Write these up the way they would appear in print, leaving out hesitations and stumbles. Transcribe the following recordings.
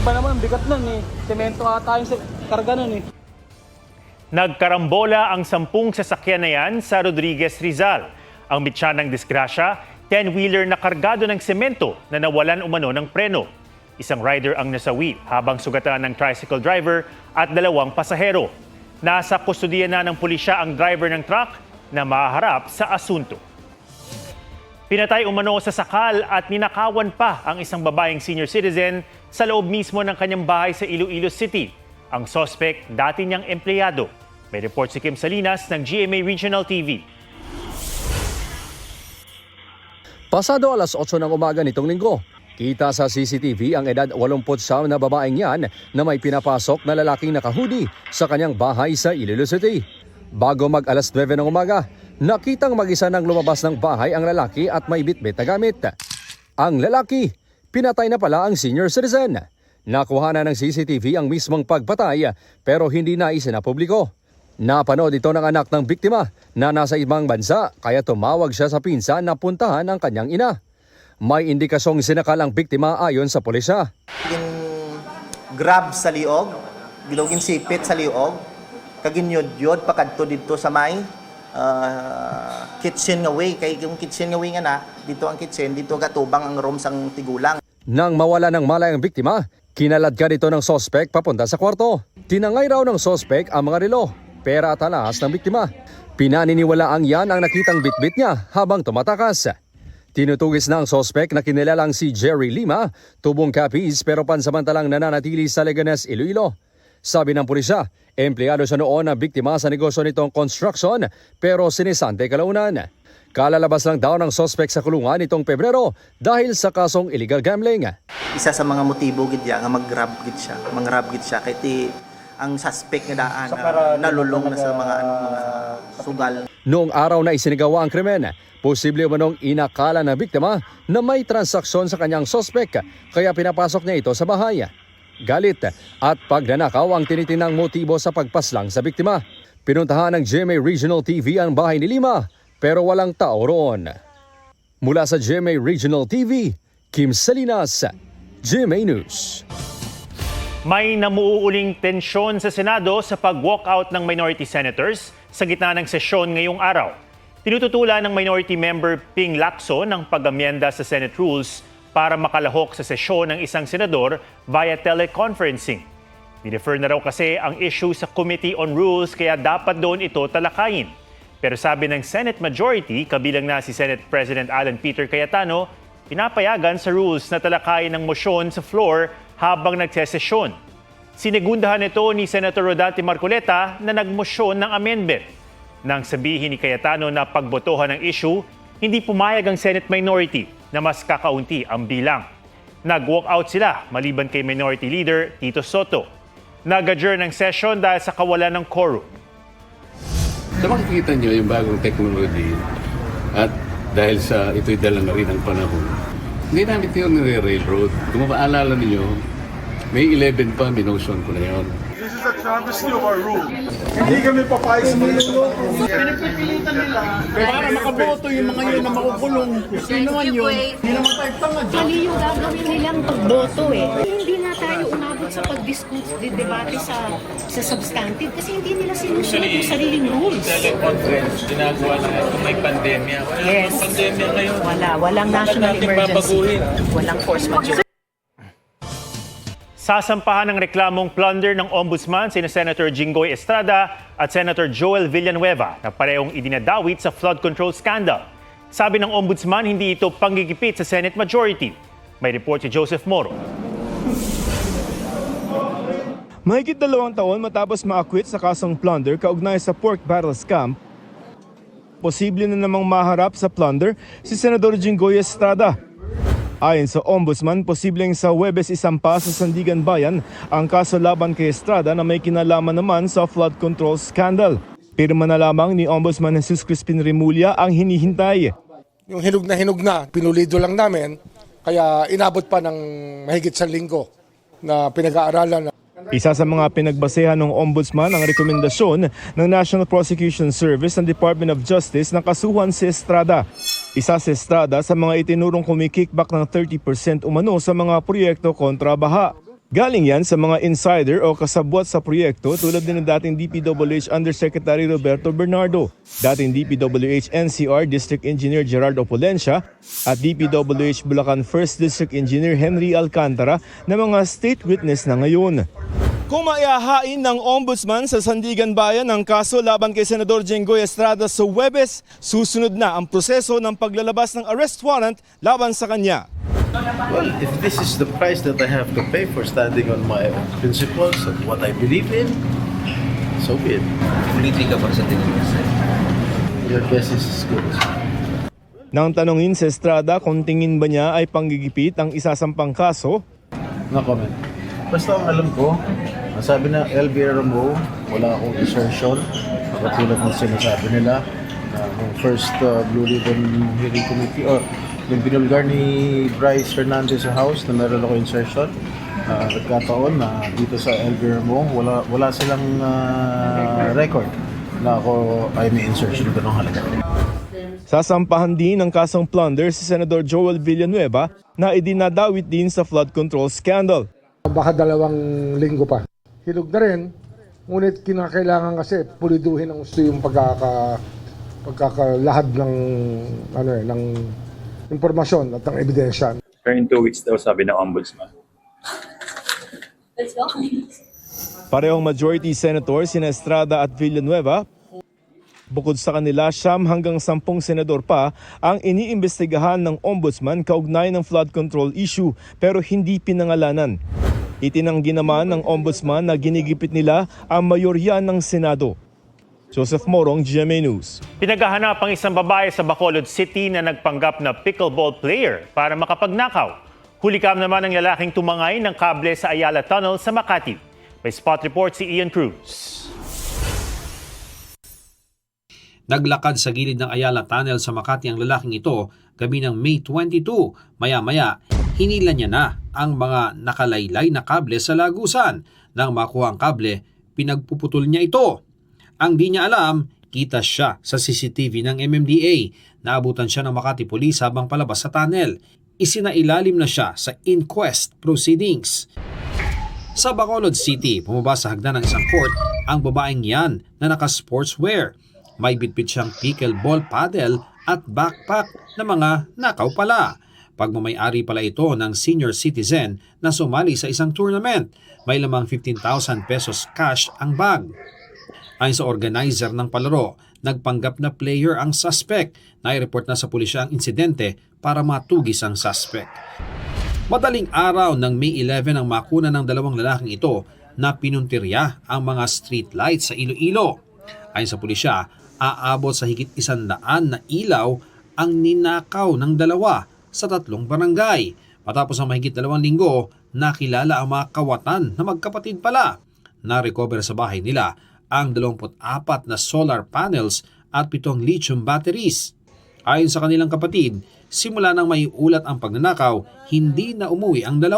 iba naman, bigat nun eh. Semento ata yung karga nun eh. Nagkarambola ang 10 sasakyan na yan sa Rodriguez, Rizal. Ang mitya ng disgrasya, 10-wheeler na kargado ng semento na nawalan umano ng preno. Isang rider ang nasawi habang sugatan ng tricycle driver at 2 pasahero. Nasa kustudiya na ng pulisya ang driver ng truck na maharap sa asunto. Pinatay umano sa sakal at ninakawan pa ang isang babaeng senior citizen sa loob mismo ng kanyang bahay sa Iloilo City. Ang suspect, dati niyang empleyado. May report si Kim Salinas ng GMA Regional TV. Pasado alas 8 ng umaga nitong linggo, kita sa CCTV ang edad 89 na babaeng yan na may pinapasok na lalaking naka-hoodie sa kanyang bahay sa Iloilo City. Bago mag alas 9 ng umaga, nakitang mag-isa nang lumabas ng bahay ang lalaki at may bitbit na gamit. Ang lalaki, pinatay na pala ang senior citizen. Nakuha na ng CCTV ang mismong pagpatay pero hindi na isinapubliko. Napanood ito ng anak ng biktima na nasa ibang bansa kaya tumawag siya sa pinsan na puntahan ang kanyang ina. May indikasyong sinakal ang biktima ayon sa pulisya. Grab sa liog, gilogin sipit sa liog, kaginyod-yod pakadto dito sa may kitchen nga way. Kay yung kitchen nga way nga na, dito ang kitchen, dito gatubang ang room sang tigulang. Nang mawala ng malay ang biktima, kinalad ka dito ng sospek papunta sa kwarto. Tinangay raw ng sospek ang mga relo, pera at alahas ng biktima. Pinaniniwalaang yan ang nakitang bitbit niya habang tumatakas. Tinutugis na ang sospek na kinilalang si Jerry Lima, tubong Capiz pero pansamantalang nananatili sa Leganes, Iloilo. Sabi ng pulisya, empleyado siya noon na biktima sa negosyo nitong construction pero sinisante kalaunan. Kalalabas lang daw ng sospek sa kulungan nitong Pebrero dahil sa kasong illegal gambling. Isa sa mga motibo gid nga mag-grab gid siya kay ti ang suspect nga daan nalulong na sa mga sugal. Noong araw na isinigawa ang krimen, posible umanong inakala na biktima na may transaksyon sa kanyang sospek kaya pinapasok niya ito sa bahay. Galit at pagnanakaw ang tinitinang motibo sa pagpaslang sa biktima. Pinuntahan ng GMA Regional TV ang bahay ni Lima pero walang tao roon. Mula sa GMA Regional TV, Kim Salinas, GMA News. May namuuling tensyon sa Senado sa pag-walkout ng minority senators sa gitna ng sesyon ngayong araw. Tinututulan ng minority member Ping Lacson ang pag-amyenda sa Senate rules para makalahok sa sesyon ng isang senador via teleconferencing. Dinefer na raw kasi ang issue sa Committee on Rules kaya dapat doon ito talakayin. Pero sabi ng Senate Majority, kabilang na si Senate President Alan Peter Cayetano, pinapayagan sa rules na talakayin ng motion sa floor habang nagsesesyon. Sinegundahan ito ni Senator Rodante Marcoleta na nagmosyon ng amendment. Nang sabihin ni Cayetano na pagbotohan ng issue, hindi pumayag ang Senate Minority na mas kakaunti ang bilang. Nag-walkout sila maliban kay Minority Leader Tito Soto. Nag-adjourn ng session dahil sa kawalan ng quorum. So makikita nyo yung bagong technology at dahil sa ito'y dala na rin ang panahon, hindi namin ito nire-railroad. Kung mapaalala ninyo, May 11 pa, minotion ko na yun. This is a travesty of our rule. Hindi kami papayag sa mga niloloko. Pinagpipilitan nila para makaboto yung mga yun na makukulong. Sino naman yun? Hindi naman tayo tanga dyan. Mali yung gagawin nilang pagboto eh. Hindi na tayo umabot sa pag-discuss, debate sa substantive kasi hindi nila sinusunod yung sariling rules. Teleconference, ginagawa na kung may pandemya. Yes. Pandemya ngayon. Walang national emergency. Walang force majeure. Sasampahan ng reklamong plunder ng Ombudsman sina Senator Jinggoy Estrada at Senator Joel Villanueva na parehong idinadawit sa flood control scandal. Sabi ng Ombudsman, hindi ito panggigipit sa Senate Majority. May report si Joseph Moro. Mahigit 2 taon matapos ma-acquit sa kasong plunder kaugnay sa pork barrel scam, posible na namang maharap sa plunder si Senador Jinggoy Estrada. Ayon sa Ombudsman, posibleng sa Huwebes isampa sa Sandigan Bayan ang kaso laban kay Estrada na may kinalaman naman sa flood control scandal. Pirma na lamang ni Ombudsman Jesus Crispin Remulla ang hinihintay. Yung hinog na, pinulido lang namin, kaya inabot pa ng mahigit 1 linggo na pinag-aaralan. Isa sa mga pinagbasehan ng Ombudsman ang rekomendasyon ng National Prosecution Service ng Department of Justice na kasuhan si Estrada. Isa si Estrada sa mga itinurong kumikickback ng 30% umano sa mga proyekto kontra baha. Galing yan sa mga insider o kasabwat sa proyekto tulad din ng dating DPWH Undersecretary Roberto Bernardo, dating DPWH NCR District Engineer Gerard Opulencia at DPWH Bulacan 1st District Engineer Henry Alcantara na mga state witness na ngayon. Kung maihahain ng Ombudsman sa Sandigan Bayan ang kaso laban kay Senador Jenggoy Estrada sa Huwebes, susunod na ang proseso ng paglalabas ng arrest warrant laban sa kanya. Well, if this is the price that I have to pay for standing on my principles and what I believe in, so be it. Politika pa sa tingin mo, sir? Your guess is as good as mine. Nang tanongin sa Estrada kung tingin ba niya ay panggigipit ang isasampang kaso, No comment. Basta ang alam ko, ang sabi na LBRMO, wala akong insertion. Katulad ng sinasabi nila, ng first Blue Ribbon Hearing Committee, or yung binulgar ni Bryce Fernandez sa House na meron ako insertion. Nagkataon na dito sa LBRMO, wala silang record na ako ay may insertion ganong halaga. sasampahan din ng kasong plunder si Senador Joel Villanueva na idinadawit din sa flood control scandal. Baka 2 linggo pa. Hilog na rin, ngunit kinakailangan kasi puliduhin ang gusto yung pagkakalahad ng ng impormasyon at ng ebidensya. Pero in 2 weeks daw sabi ng Ombudsman. Parehong majority senator sina Estrada at Villanueva. Bukod sa kanila, 9 hanggang 10 senador pa ang iniimbestigahan ng Ombudsman kaugnay ng flood control issue pero hindi pinangalanan. Itinanggi naman ng Ombudsman na ginigipit nila ang mayorya ng Senado. Joseph Morong, GMA News. Pinaghahanap ang isang babae sa Bacolod City na nagpanggap na pickleball player para makapagnakaw. Hulikam naman ang lalaking tumangay ng kable sa Ayala Tunnel sa Makati. May spot report si Ian Cruz. Naglakad sa gilid ng Ayala Tunnel sa Makati ang lalaking ito gabi ng May 22. Maya-maya, hinila niya na ang mga nakalaylay na kable sa lagusan. Nang makuha ang kable, pinagpuputol niya ito. Ang di niya alam, kita siya sa CCTV ng MMDA. Naabutan siya ng Makati Police habang palabas sa tunnel. Isinailalim na siya sa inquest proceedings. Sa Bacolod City, bumaba sa hagdan ng isang court ang babaeng yan na naka-sportswear. May bitbit siyang pickleball paddle at backpack na mga nakaw pala. Pagmamayari pala ito ng senior citizen na sumali sa isang tournament. May lamang 15,000 pesos cash ang bag. Ayon sa organizer ng palaro, nagpanggap na player ang suspect. Nai-report na sa pulisya ang insidente para matugis ang suspect. Madaling araw ng May 11 ang makuna ng 2 lalaking ito na pinuntirya ang mga street lights sa Iloilo. Ayon sa pulisya, aabot sa higit 100 na ilaw ang ninakaw ng 2 sa 3 barangay. Matapos ang mahigit 2 linggo, nakilala ang mga kawatan na magkapatid pala. Na-recover sa bahay nila ang 24 na solar panels at 7 lithium batteries. Ayon sa kanilang kapatid, simula nang may ulat ang pagnanakaw, hindi na umuwi ang 2.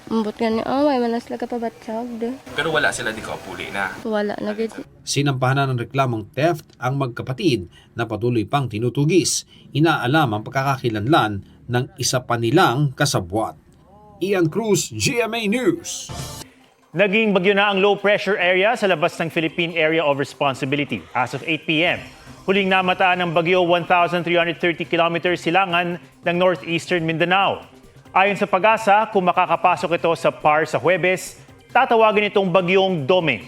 Ambot nga ni may manas laga pa batsag de. Pero wala sila di kaupuli na. Wala na gid. Sinampahan na ng reklamong theft ang magkapatid na patuloy pang tinutugis. Inaalam ang pagkakakilanlan ng isa pa nilang kasabwat. Ian Cruz, GMA News. Naging bagyo na ang low pressure area sa labas ng Philippine Area of Responsibility as of 8 p.m. Huling namataan ng bagyo 1,330 kilometers silangan ng northeastern Mindanao. Ayon sa Pag-asa, kung makakapasok ito sa PAR sa Huwebes, tatawagin itong bagyong Doming.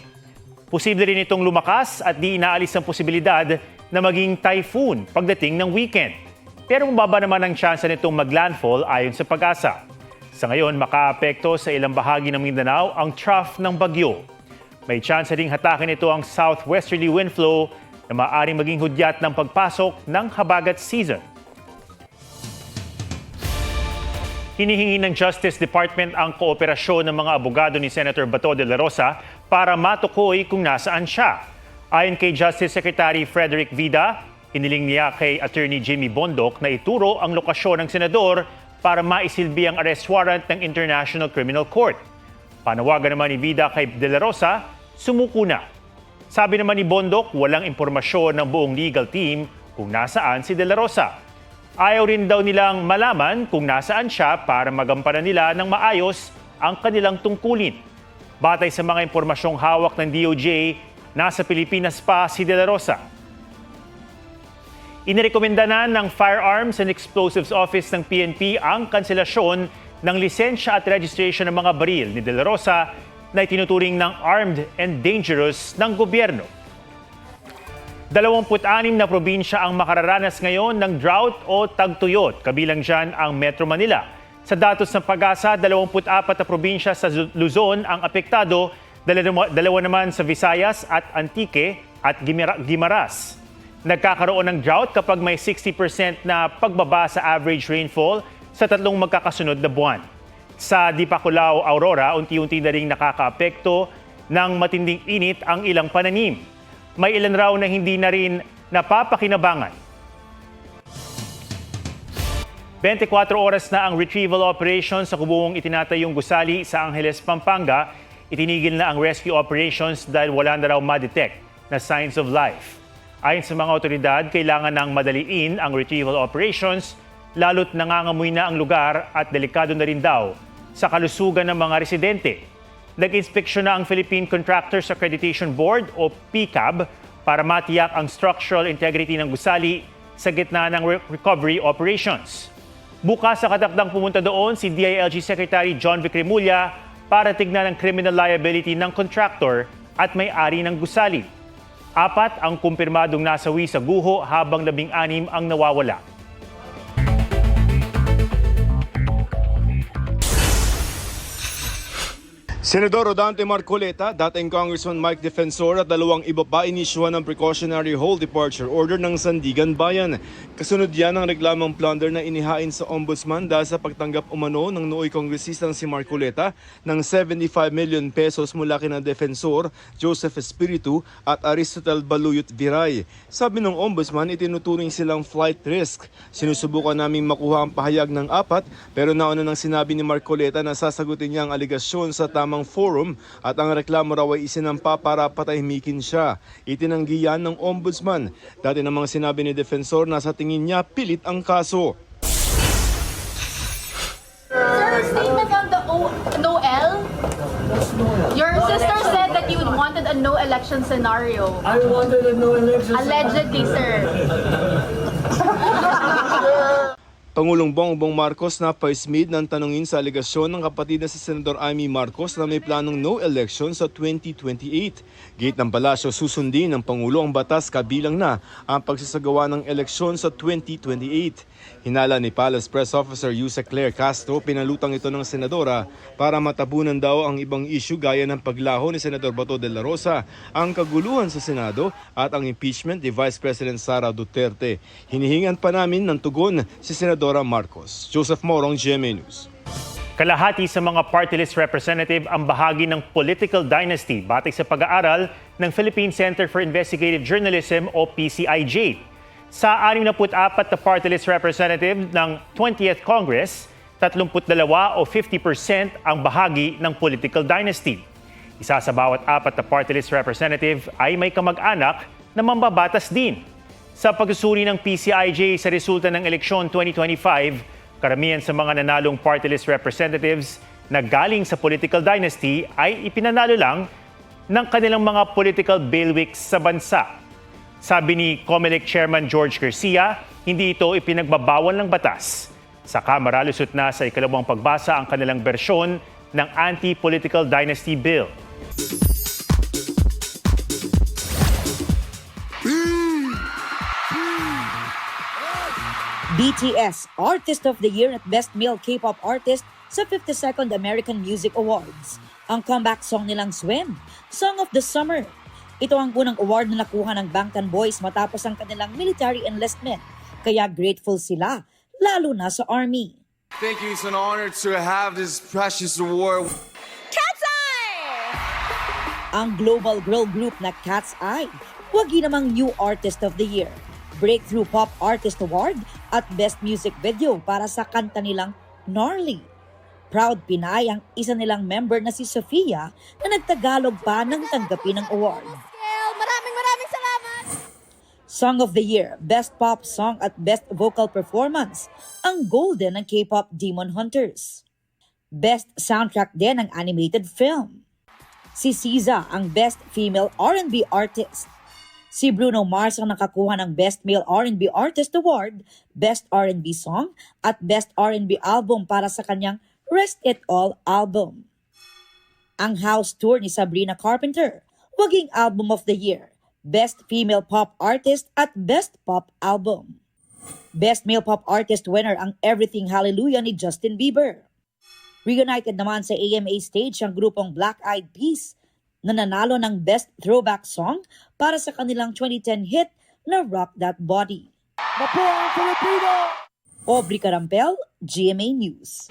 Posible rin itong lumakas at di inaalis ang posibilidad na maging typhoon pagdating ng weekend. Pero mababa naman ang tsansa nitong maglandfall ayon sa Pag-asa. Sa ngayon, makaapekto sa ilang bahagi ng Mindanao ang trough ng bagyo. May tsansa ding hatakin ito ang southwesterly wind flow na maaaring maging hudyat ng pagpasok ng habagat season. Hinihingi ng Justice Department ang kooperasyon ng mga abogado ni Senator Bato de la Rosa para matukoy kung nasaan siya. Ayon kay Justice Secretary Frederick Vida, iniling niya kay Attorney Jimmy Bondoc na ituro ang lokasyon ng senador para maisilbi ang arrest warrant ng International Criminal Court. Panawagan naman ni Vida kay de la Rosa, sumuko na. Sabi naman ni Bondoc, walang impormasyon ng buong legal team kung nasaan si de la Rosa. Ayaw rin daw nilang malaman kung nasaan siya para magampanan nila ng maayos ang kanilang tungkulin. Batay sa mga impormasyong hawak ng DOJ, nasa Pilipinas pa si De La Rosa. Inirekomenda na ng Firearms and Explosives Office ng PNP ang kanselasyon ng lisensya at registration ng mga baril ni De La Rosa na itinuturing ng armed and dangerous ng gobyerno. 26 na probinsya ang makararanas ngayon ng drought o tagtuyot, kabilang dyan ang Metro Manila. Sa datos ng Pag-asa, 24 na probinsya sa Luzon ang apektado, dalawa naman sa Visayas at Antique at Guimaras. Nagkakaroon ng drought kapag may 60% na pagbaba sa average rainfall sa tatlong magkakasunod na buwan. Sa Dipaculao, Aurora, unti-unti na ring nakakaapekto ng matinding init ang ilang pananim. May ilan raw na hindi na rin napapakinabangan. 24 oras na ang retrieval operation sa kubuong itinatayong gusali sa Angeles, Pampanga. Itinigil na ang rescue operations dahil wala na raw ma-detect na signs of life. Ayon sa mga otoridad, kailangan nang madaliin ang retrieval operations lalo't nangangamoy na ang lugar at delikado na rin daw sa kalusugan ng mga residente. Nag-inspeksyon na ang Philippine Contractors Accreditation Board o PCAB para matiyak ang structural integrity ng gusali sa gitna ng recovery operations. Bukas sa katakdang pumunta doon si DILG Secretary John Vic Remulla para tignan ang criminal liability ng contractor at may-ari ng gusali. 4 ang kumpirmadong nasawi sa guho habang 16 ang nawawala. Senador Rodante Marcoleta, dating Congressman Mike Defensor at 2 iba pa inisyuhan ng precautionary hold departure order ng Sandigan Bayan. Kasunod yan ang reklamang plunder na inihain sa Ombudsman dahil sa pagtanggap umano ng nooy kongresistang si Marcoleta ng 75 million pesos mula kina Defensor, Joseph Espiritu at Aristotle Baluyot Viray. Sabi ng Ombudsman, itinuturing silang flight risk. Sinusubukan naming makuha ang pahayag ng 4 pero nauna nang sinabi ni Marcoleta na sasagutin niya ang aligasyon sa tamang forum at ang reklamo raw ay isinampa para patahimikin siya. Itinanggi yan ng Ombudsman. Dati namang sinabi ni Defensor na sa tingin niya pilit ang kaso. Sir, statement on the no-L? Your sister said that you wanted a no-election scenario. I wanted a no-election Allegedly, sir. Pangulong Bongbong Marcos na paismid ng tanungin sa aligasyon ng kapatid na si Senador Amy Marcos na may planong no election sa 2028. Gate ng palasyo, susundin ng Pangulo ang batas kabilang na ang pagsasagawa ng eleksyon sa 2028. Hinala ni Palace Press Officer Yusek Claire Castro, pinalutang ito ng senadora para matabunan daw ang ibang issue gaya ng paglaho ni Senador Bato de la Rosa, ang kaguluhan sa Senado at ang impeachment ni Vice President Sara Duterte. Hinihingan pa namin ng tugon si Senador Marcos. Joseph Morong, GMA News. Kalahati sa mga party list representative ang bahagi ng political dynasty batay sa pag-aaral ng Philippine Center for Investigative Journalism o PCIJ. Sa 64 na party list representative ng 20th Congress, 32 o 50% ang bahagi ng political dynasty. Isa sa bawat 4 na party list representative ay may kamag-anak na mambabatas din. Sa pagsusuri ng PCIJ sa resulta ng eleksyon 2025, karamihan sa mga nanalong party list representatives na galing sa political dynasty ay ipinanalo lang ng kanilang mga political bailiwicks sa bansa. Sabi ni COMELEC Chairman George Garcia, hindi ito ipinagbabawal ng batas. Sa Kamara, lusot na sa ikalawang pagbasa ang kanilang bersyon ng Anti-Political Dynasty Bill. BTS, Artist of the Year at Best Male K-pop Artist sa 52nd American Music Awards. Ang comeback song nilang Swim, Song of the Summer. Ito ang unang award na nakuha ng Bangtan Boys matapos ang kanilang military enlistment. Kaya grateful sila, lalo na sa Army. Thank you. It's an honor to have this precious award. Cat's Eye! Ang global girl group na Cat's Eye, wagi namang New Artist of the Year. Breakthrough Pop Artist Award at Best Music Video para sa kanta nilang Gnarly. Proud Pinay ang isa nilang member na si Sofia na nagtagalog pa nang tanggapin ang award. Maraming salamat! Song of the Year, Best Pop Song at Best Vocal Performance, ang golden ng K-pop Demon Hunters. Best Soundtrack din ang animated film. Si SZA ang Best Female R&B Artist. Si Bruno Mars ang nakakuha ng Best Male R&B Artist Award, Best R&B Song, at Best R&B Album para sa kanyang Rest It All album. Ang house tour ni Sabrina Carpenter, Waging Album of the Year, Best Female Pop Artist at Best Pop Album. Best Male Pop Artist winner ang Everything Hallelujah ni Justin Bieber. Reunited naman sa AMA stage ang grupong Black Eyed Peas na nanalo ng Best Throwback Song para sa kanilang 2010 hit na Rock That Body. Aubrey Carampel, GMA News.